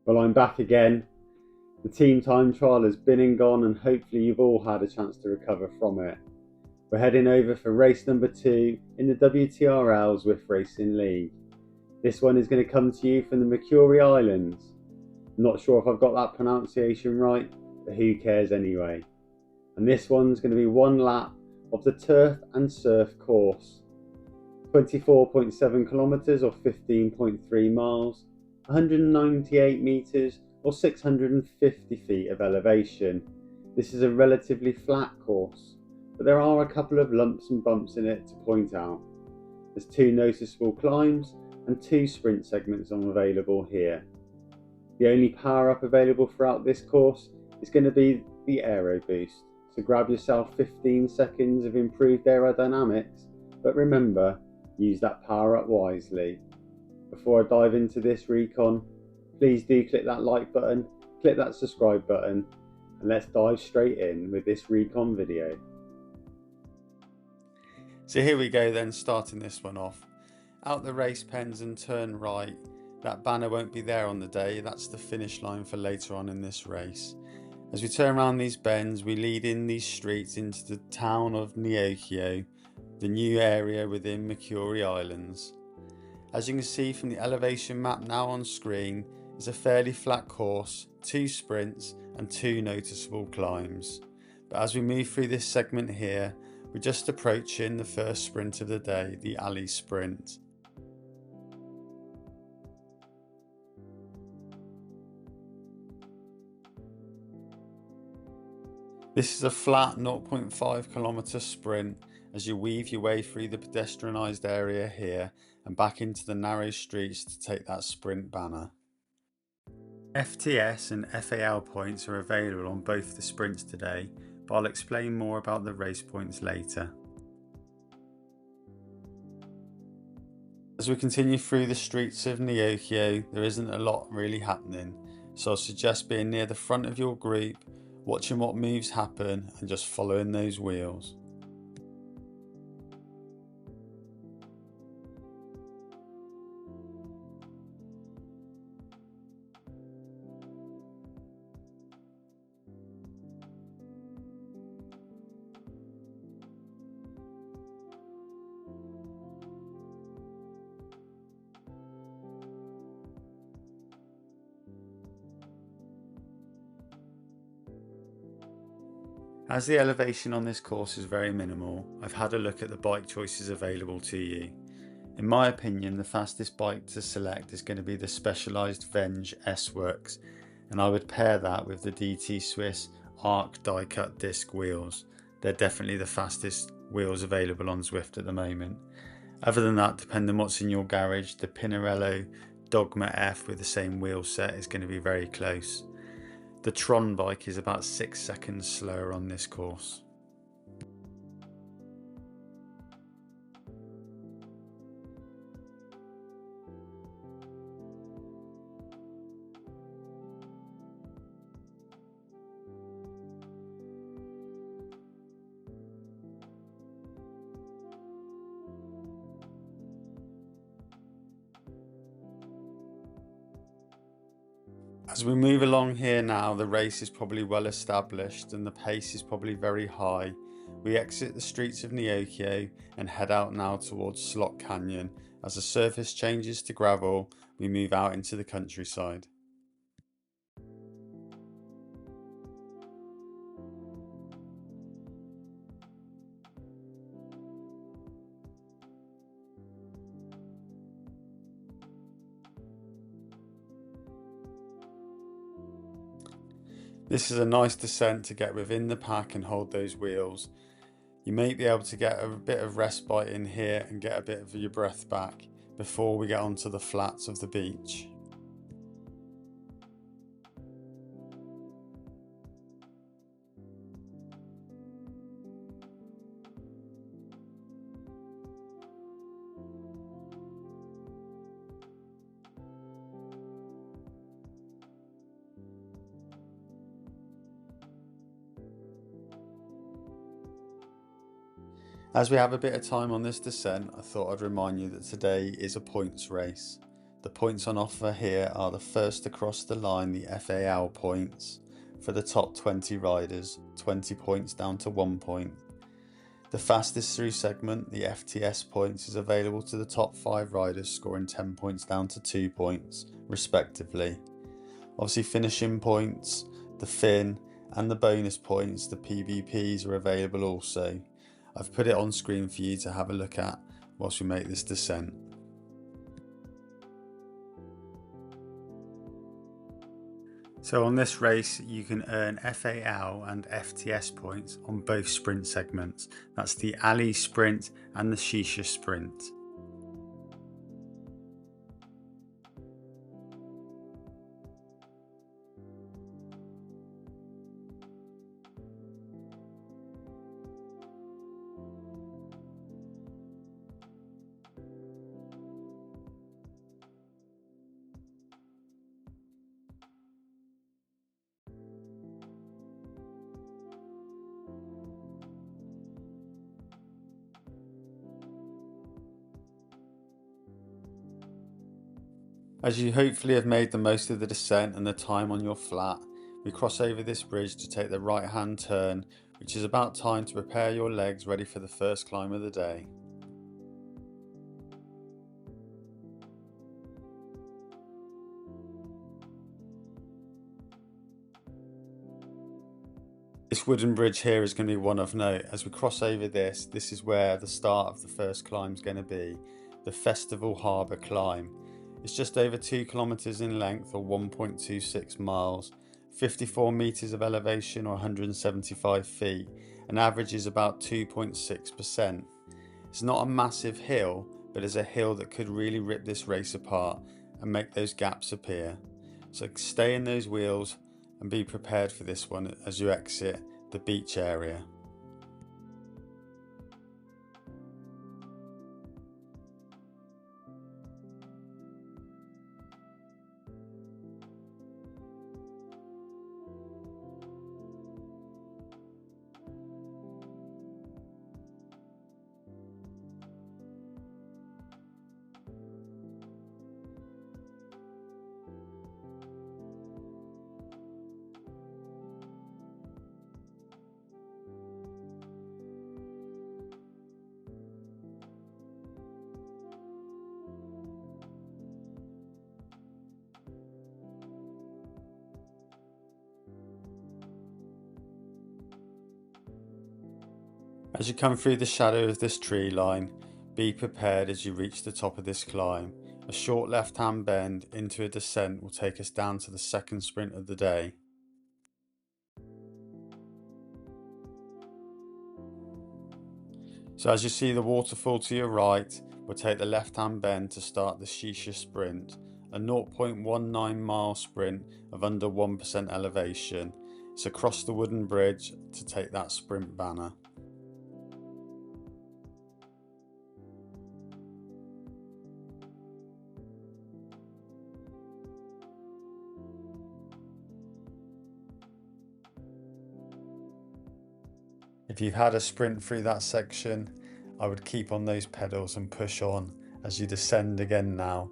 Well, I'm back again. The team time trial has been and gone, and hopefully you've all had a chance to recover from it. We're heading over for race number 2 in the WTRL Zwift Racing League. This one is going to come to you from the Makuri Islands. I'm not sure if I've got that pronunciation right, but who cares anyway. And this one's going to be one lap of the turf and surf course. 24.7 kilometres or 15.3 miles, 198 metres or 650 feet of elevation. This is a relatively flat course, but there are a couple of lumps and bumps in it to point out. There's 2 noticeable climbs and 2 sprint segments available here. The only power up available throughout this course is going to be the Aero boost, so grab yourself 15 seconds of improved aerodynamics, but remember, use that power up wisely. Before I dive into this recon, please do click that like button, click that subscribe button, and let's dive straight in with this recon video. So here we go then, starting this one off. Out the race pens and turn right. That banner won't be there on the day, that's the finish line for later on in this race. As we turn around these bends, we lead in these streets into the town of Neokyo, the new area within Makuri Islands. As you can see from the elevation map now on screen, it's a fairly flat course, 2 sprints and 2 noticeable climbs. But as we move through this segment here, we're just approaching the first sprint of the day, the alley sprint. This is a flat 0.5 kilometre sprint as you weave your way through the pedestrianised area here and back into the narrow streets to take that sprint banner. FTS and FAL points are available on both the sprints today, but I'll explain more about the race points later. As we continue through the streets of Neokyo, there isn't a lot really happening, so I suggest being near the front of your group, watching what moves happen and just following those wheels. As the elevation on this course is very minimal, I've had a look at the bike choices available to you. In my opinion, the fastest bike to select is going to be the specialised Venge S-Works, and I would pair that with the DT Swiss Arc die-cut disc wheels. They're definitely the fastest wheels available on Zwift at the moment. Other than that, depending on what's in your garage, the Pinarello Dogma F with the same wheel set is going to be very close. The Tron bike is about 6 seconds slower on this course. As we move along here now, the race is probably well established and the pace is probably very high. We exit the streets of Neokyo and head out now towards Slot Canyon. As the surface changes to gravel, we move out into the countryside. This is a nice descent to get within the pack and hold those wheels. You may be able to get a bit of respite in here and get a bit of your breath back before we get onto the flats of the beach. As we have a bit of time on this descent, I thought I'd remind you that today is a points race. The points on offer here are the first to cross the line, the FAL points. For the top 20 riders, 20 points down to 1 point. The fastest through segment, the FTS points, is available to the top 5 riders, scoring 10 points down to 2 points, respectively. Obviously, finishing points, the fin, and the bonus points, the PVPs, are available also. I've put it on screen for you to have a look at whilst we make this descent. So on this race you can earn FAL and FTS points on both sprint segments. That's the Ali Sprint and the Shisa Sprint. As you hopefully have made the most of the descent and the time on your flat, we cross over this bridge to take the right hand turn, which is about time to prepare your legs ready for the first climb of the day. This wooden bridge here is going to be one of note. As we cross over this is where the start of the first climb is going to be, the Festival Harbour climb. It's just over 2 kilometers in length, or 1.26 miles, 54 meters of elevation, or 175 feet, and averages about 2.6%. It's not a massive hill, but it's a hill that could really rip this race apart and make those gaps appear. So stay in those wheels and be prepared for this one as you exit the beach area. As you come through the shadow of this tree line, be prepared as you reach the top of this climb. A short left-hand bend into a descent will take us down to the second sprint of the day. So as you see the waterfall to your right, we'll take the left-hand bend to start the Shisa Sprint, a 0.19 mile sprint of under 1% elevation. It's across the wooden bridge to take that sprint banner. If you've had a sprint through that section, I would keep on those pedals and push on as you descend again now,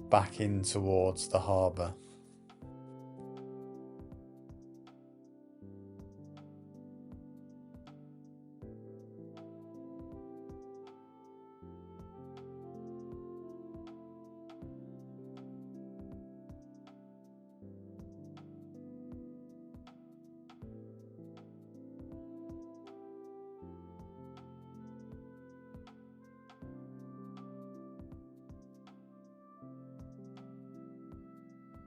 back in towards the harbour.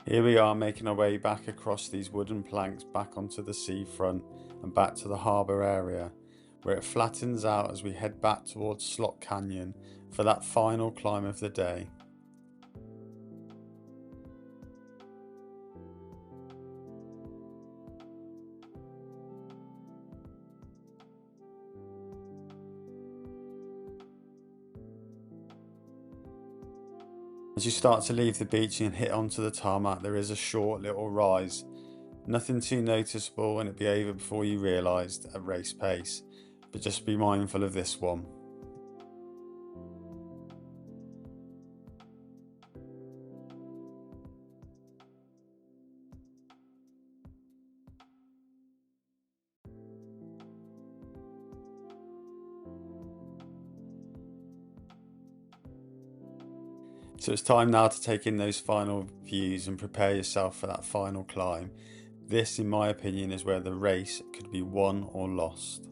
Here we are, making our way back across these wooden planks back onto the seafront and back to the harbour area, where it flattens out as we head back towards Slot Canyon for that final climb of the day. As you start to leave the beach and hit onto the tarmac, there is a short little rise. Nothing too noticeable, and it'll be over before you realised at race pace, but just be mindful of this one. So it's time now to take in those final views and prepare yourself for that final climb. This, in my opinion, is where the race could be won or lost.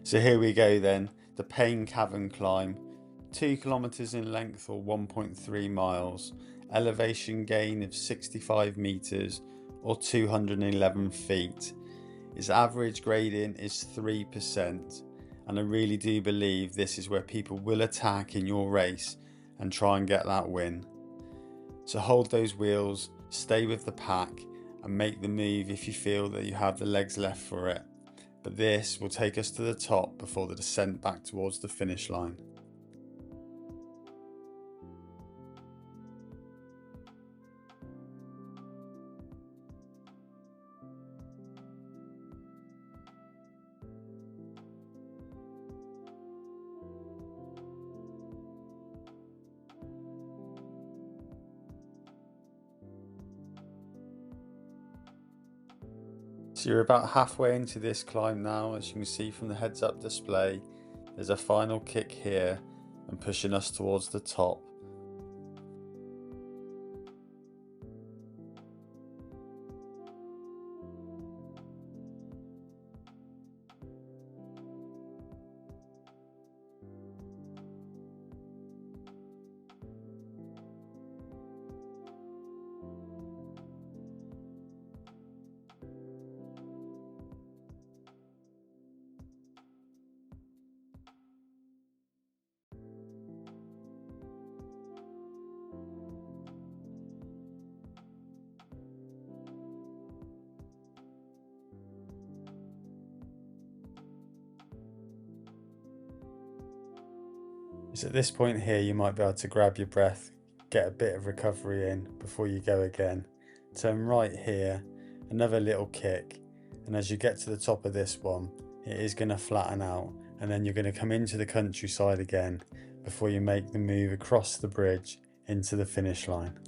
So here we go then, the Cavern Climb, 2 kilometers in length or 1.3 miles, elevation gain of 65 meters or 211 feet. Its average grading is 3%, and I really do believe this is where people will attack in your race and try and get that win. So hold those wheels, stay with the pack and make the move if you feel that you have the legs left for it. But this will take us to the top before the descent back towards the finish line. So you're about halfway into this climb now. As you can see from the heads up display, there's a final kick here and pushing us towards the top. It's at this point here you might be able to grab your breath, get a bit of recovery in before you go again. Turn right here, another little kick, and as you get to the top of this one, it is going to flatten out, and then you're going to come into the countryside again before you make the move across the bridge into the finish line.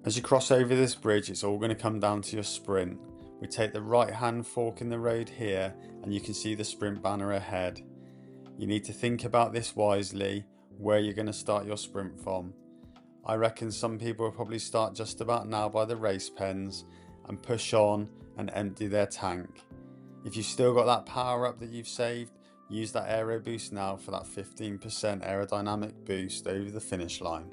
As you cross over this bridge, it's all going to come down to your sprint. We take the right hand fork in the road here and you can see the sprint banner ahead. You need to think about this wisely, where you're going to start your sprint from. I reckon some people will probably start just about now by the race pens and push on and empty their tank. If you've still got that power up that you've saved, use that aero boost now for that 15% aerodynamic boost over the finish line.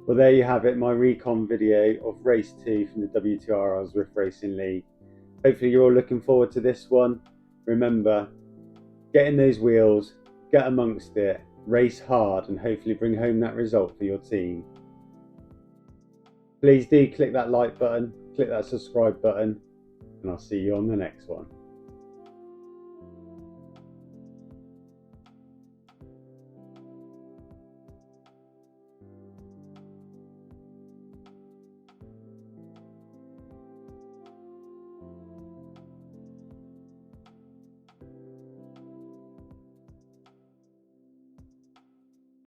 Well, there you have it, my recon video of race 2 from the WTRL Zwift Racing League. Hopefully you're all looking forward to this one. Remember, get in those wheels, get amongst it, race hard and hopefully bring home that result for your team. Please do click that like button, click that subscribe button, and I'll see you on the next one.